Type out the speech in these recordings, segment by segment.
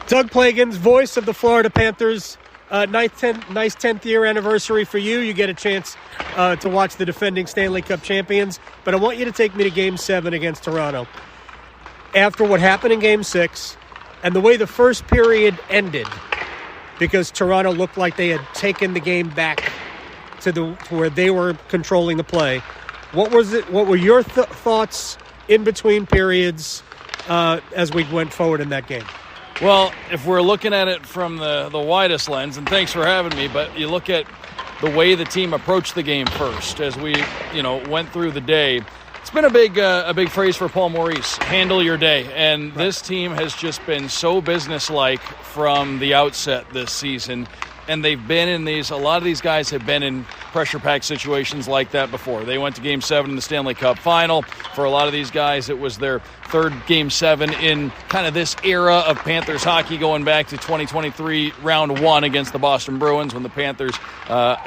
Doug Plagens, voice of the Florida Panthers. Nice 10th year anniversary for you. You get a chance to watch the defending Stanley Cup champions. But I want you to take me to Game 7 against Toronto. After what happened in Game 6 and the way the first period ended, because Toronto looked like they had taken the game back to where they were controlling the play. What were your thoughts in between periods as we went forward in that game? Well, if we're looking at it from the widest lens, and thanks for having me, but you look at the way the team approached the game first as we, went through the day. It's been a big phrase for Paul Maurice, handle your day. And This team has just been so businesslike from the outset this season. And they've been in a lot of these guys have been in pressure-packed situations like that before. They went to Game 7 in the Stanley Cup Final. For a lot of these guys, it was their third Game 7 in kind of this era of Panthers hockey going back to 2023 Round 1 against the Boston Bruins when the Panthers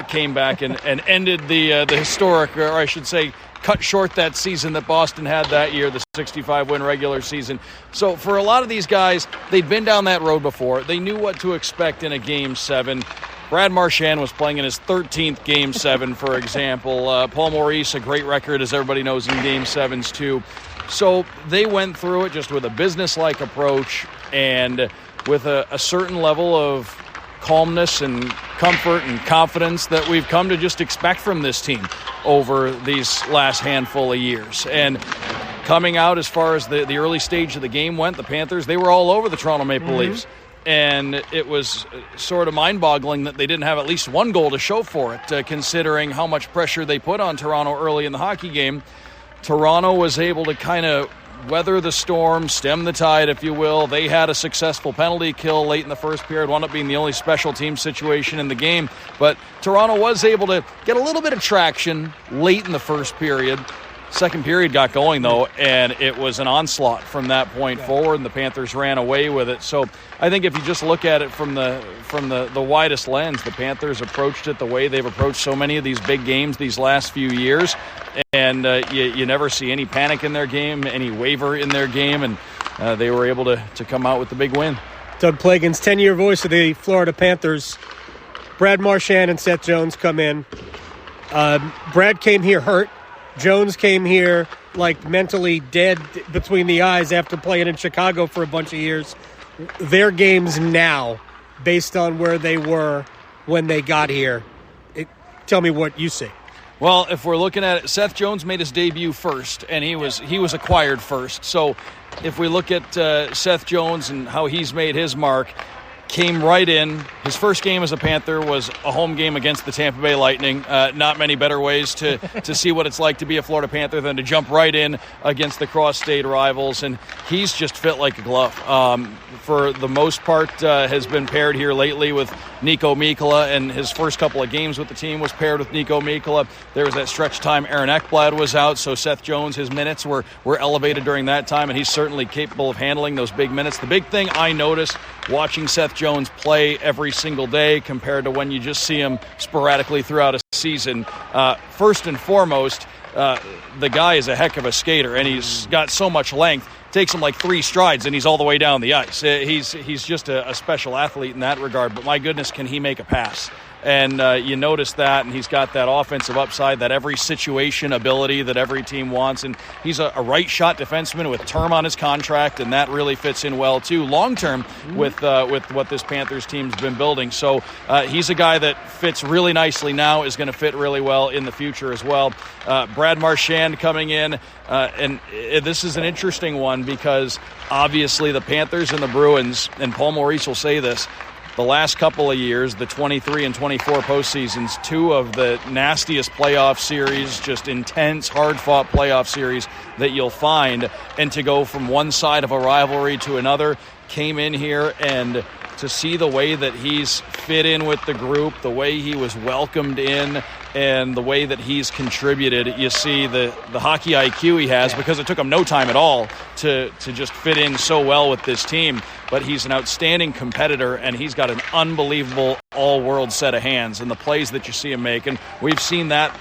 came back and ended the historic, or I should say, cut short that season that Boston had that year, the 65-win regular season. So for a lot of these guys, they'd been down that road before. They knew what to expect in a Game 7. Brad Marchand was playing in his 13th Game 7, for example. Paul Maurice, a great record, as everybody knows, in Game 7s, too. So they went through it just with a business-like approach and with a certain level of calmness and comfort and confidence that we've come to just expect from this team over these last handful of years. And coming out as far as the early stage of the game went, the Panthers, they were all over the Toronto Maple Leafs. And it was sort of mind-boggling that they didn't have at least one goal to show for it, considering how much pressure they put on Toronto early in the hockey game. Toronto was able to kind of weather the storm, stem the tide, if you will. They had a successful penalty kill late in the first period, wound up being the only special team situation in the game. But Toronto was able to get a little bit of traction late in the first period. Second period got going, though, and it was an onslaught from that point forward, and the Panthers ran away with it. So I think if you just look at it from the widest lens, the Panthers approached it the way they've approached so many of these big games these last few years, and you never see any panic in their game, any waver in their game, and they were able to come out with the big win. Doug Plagens, 10-year voice of the Florida Panthers. Brad Marchand and Seth Jones come in. Brad came here hurt. Jones came here like mentally dead between the eyes after playing in Chicago for a bunch of years. Their games now, based on where they were when they got here, tell me what you see. Well, if we're looking at it, Seth Jones made his debut first, and he was acquired first. So if we look at Seth Jones and how he's made his mark, came right in. His first game as a Panther was a home game against the Tampa Bay Lightning. Not many better ways to see what it's like to be a Florida Panther than to jump right in against the cross-state rivals, and he's just fit like a glove. For the most part, has been paired here lately with Nico Mikkola, and his first couple of games with the team was paired with Nico Mikkola. There was that stretch time Aaron Ekblad was out, so Seth Jones, his minutes were elevated during that time, and he's certainly capable of handling those big minutes. The big thing I noticed watching Seth Jones play every single day compared to when you just see him sporadically throughout a season, first and foremost, the guy is a heck of a skater, and he's got so much length. Takes him like 3 strides, and he's all the way down the ice. He's just a special athlete in that regard, but my goodness, can he make a pass? And you notice that, and he's got that offensive upside, that every situation ability that every team wants. And he's a right-shot defenseman with term on his contract, and that really fits in well, too, long-term with what this Panthers team's been building. So he's a guy that fits really nicely now, is going to fit really well in the future as well. Brad Marchand coming in, and this is an interesting one because obviously the Panthers and the Bruins, and Paul Maurice will say this, the last couple of years, the 23 and 24 postseasons, 2 of the nastiest playoff series, just intense, hard-fought playoff series that you'll find. And to go from one side of a rivalry to another, came in here, and to see the way that he's fit in with the group, the way he was welcomed in, and the way that he's contributed, you see the hockey IQ he has, because it took him no time at all to just fit in so well with this team. But he's an outstanding competitor, and he's got an unbelievable all-world set of hands, and the plays that you see him make. And we've seen that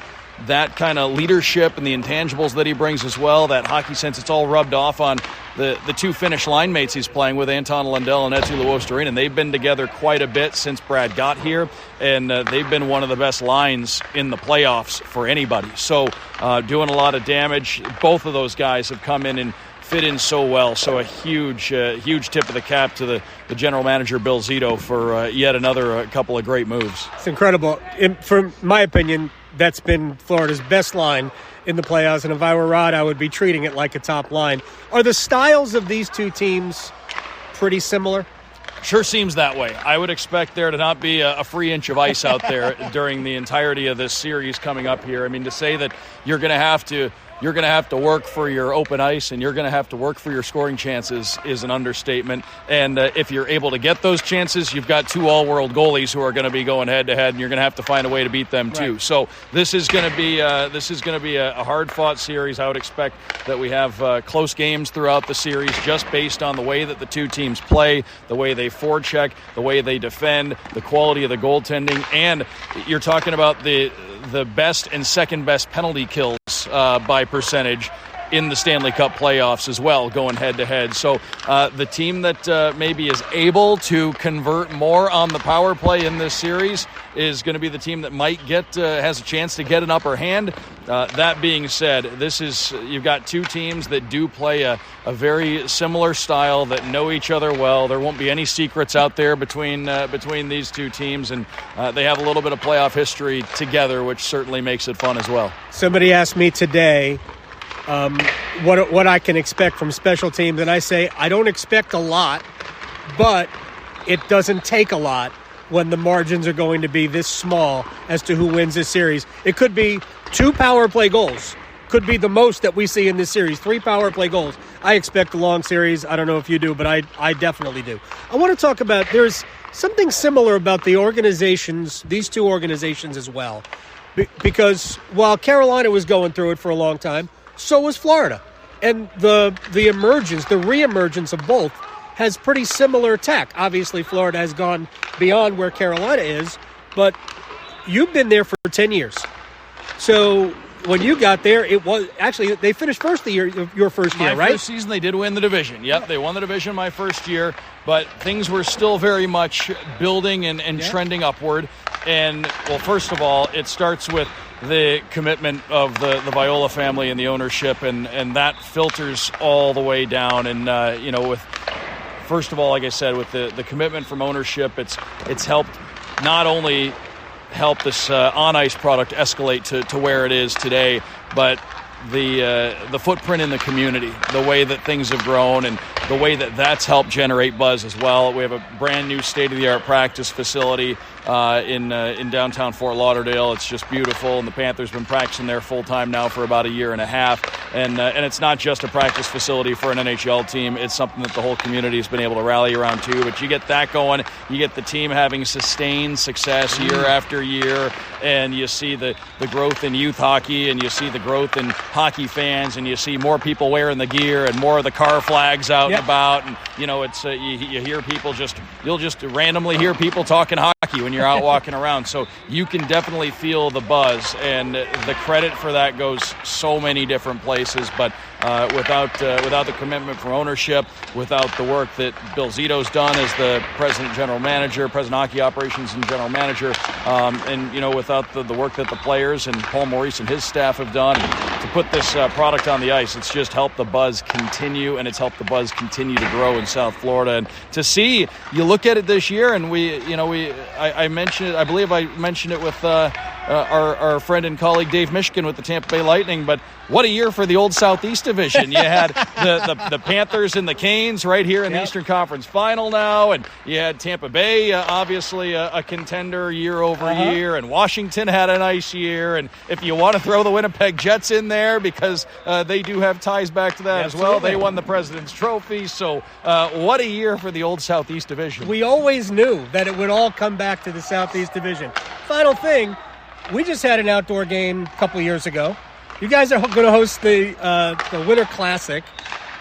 that kind of leadership and the intangibles that he brings as well, that hockey sense, it's all rubbed off on the two Finnish line mates he's playing with, Anton Lundell and Eetu Luostarinen. They've been together quite a bit since Brad got here, and they've been one of the best lines in the playoffs for anybody. So doing a lot of damage. Both of those guys have come in and fit in so well. So a huge tip of the cap to the general manager, Bill Zito, for yet another couple of great moves. It's incredible. For my opinion, that's been Florida's best line in the playoffs, and if I were Rod, I would be treating it like a top line. Are the styles of these two teams pretty similar? Sure seems that way. I would expect there to not be a free inch of ice out there during the entirety of this series coming up here. I mean, to say that you're going to have to work for your open ice and you're going to have to work for your scoring chances is an understatement. And if you're able to get those chances, you've got two all-world goalies who are going to be going head-to-head, and you're going to have to find a way to beat them too. Right. So this is going to be a hard-fought series. I would expect that we have close games throughout the series, just based on the way that the two teams play, the way they forecheck, the way they defend, the quality of the goaltending, and you're talking about the best and second best penalty kills by percentage in the Stanley Cup playoffs as well, going head-to-head. So the team that maybe is able to convert more on the power play in this series is going to be the team that might has a chance to get an upper hand. That being said, you've got two teams that do play a very similar style, that know each other well. There won't be any secrets out there between these two teams, and they have a little bit of playoff history together, which certainly makes it fun as well. Somebody asked me today what I can expect from special teams, and I say I don't expect a lot, but it doesn't take a lot when the margins are going to be this small as to who wins this series. It could be 2 power play goals, could be the most that we see in this series, 3 power play goals. I expect a long series. I don't know if you do, but I definitely do. I want to talk about, there's something similar about the organizations, these two organizations as well, because while Carolina was going through it for a long time, so was Florida. And the reemergence of both has pretty similar tack. Obviously, Florida has gone beyond where Carolina is, but you've been there for 10 years. So when you got there, it was actually, they finished first your first year, right? My first season, they did win the division. Yep, they won the division my first year, but things were still very much building and trending upward. And, well, first of all, it starts with the commitment of the Viola family and the ownership, and that filters all the way down. And, with, first of all, like I said, with the commitment from ownership, it's helped not only help this on-ice product escalate to where it is today, but the footprint in the community, the way that things have grown, and the way that's helped generate buzz as well. We have a brand new state-of-the-art practice facility in downtown Fort Lauderdale. It's just beautiful, and the Panthers have been practicing there full-time now for about a year and a half. And it's not just a practice facility for an NHL team. It's something that the whole community has been able to rally around too. But you get that going, you get the team having sustained success year after year, and you see the growth in youth hockey, and you see the growth in hockey fans, and you see more people wearing the gear and more of the car flags out and about. And it's you hear people you'll just randomly hear people talking hockey when you're out walking around. So you can definitely feel the buzz, and the credit for that goes so many different places. But without the commitment from ownership, without the work that Bill Zito's done as the president hockey operations and general manager, and without the work that the players and Paul Maurice and his staff have done to put this product on the ice, it's just helped the buzz continue, and it's helped the buzz continue to grow in South Florida. And to see, you look at it this year, and I mentioned it, I believe I mentioned it with our friend and colleague Dave Mishkin with the Tampa Bay Lightning, but what a year for the old Southeast Division. You had the Panthers and the Canes right here in the Eastern Conference Final now, and you had Tampa Bay, obviously a contender year over year, and Washington had a nice year, and if you want to throw the Winnipeg Jets in there, because they do have ties back to that as well, they won the President's Trophy, so what a year for the old Southeast Division. We always knew that it would all come back to the Southeast Division. Final thing, we just had an outdoor game a couple years ago. You guys are going to host the Winter Classic.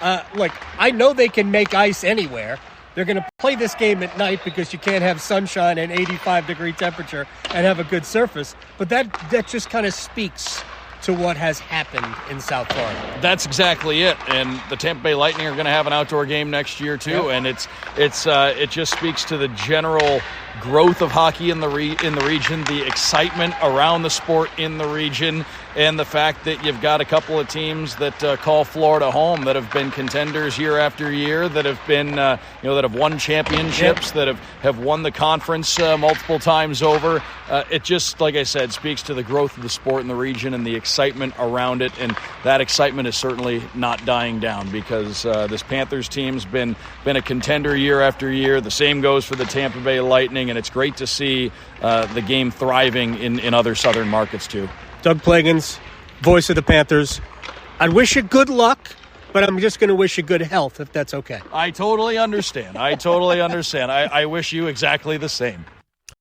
I know they can make ice anywhere, They're going to play this game at night because you can't have sunshine and 85-degree temperature and have a good surface. But that just kind of speaks to what has happened in South Florida. That's exactly it. And the Tampa Bay Lightning are going to have an outdoor game next year too. Yep. And it just speaks to the general growth of hockey in the region, the excitement around the sport in the region, and the fact that you've got a couple of teams that call Florida home, that have been contenders year after year, that have been that have won championships, yep. that have won the conference multiple times over. It just, like I said, speaks to the growth of the sport in the region and the excitement around it, and that excitement is certainly not dying down because this Panthers team's been a contender year after year. The same goes for the Tampa Bay Lightning, and it's great to see the game thriving in other southern markets too. Doug Plagens, voice of the Panthers. I'd wish you good luck, but I'm just going to wish you good health, if that's okay. I totally understand. I wish you exactly the same.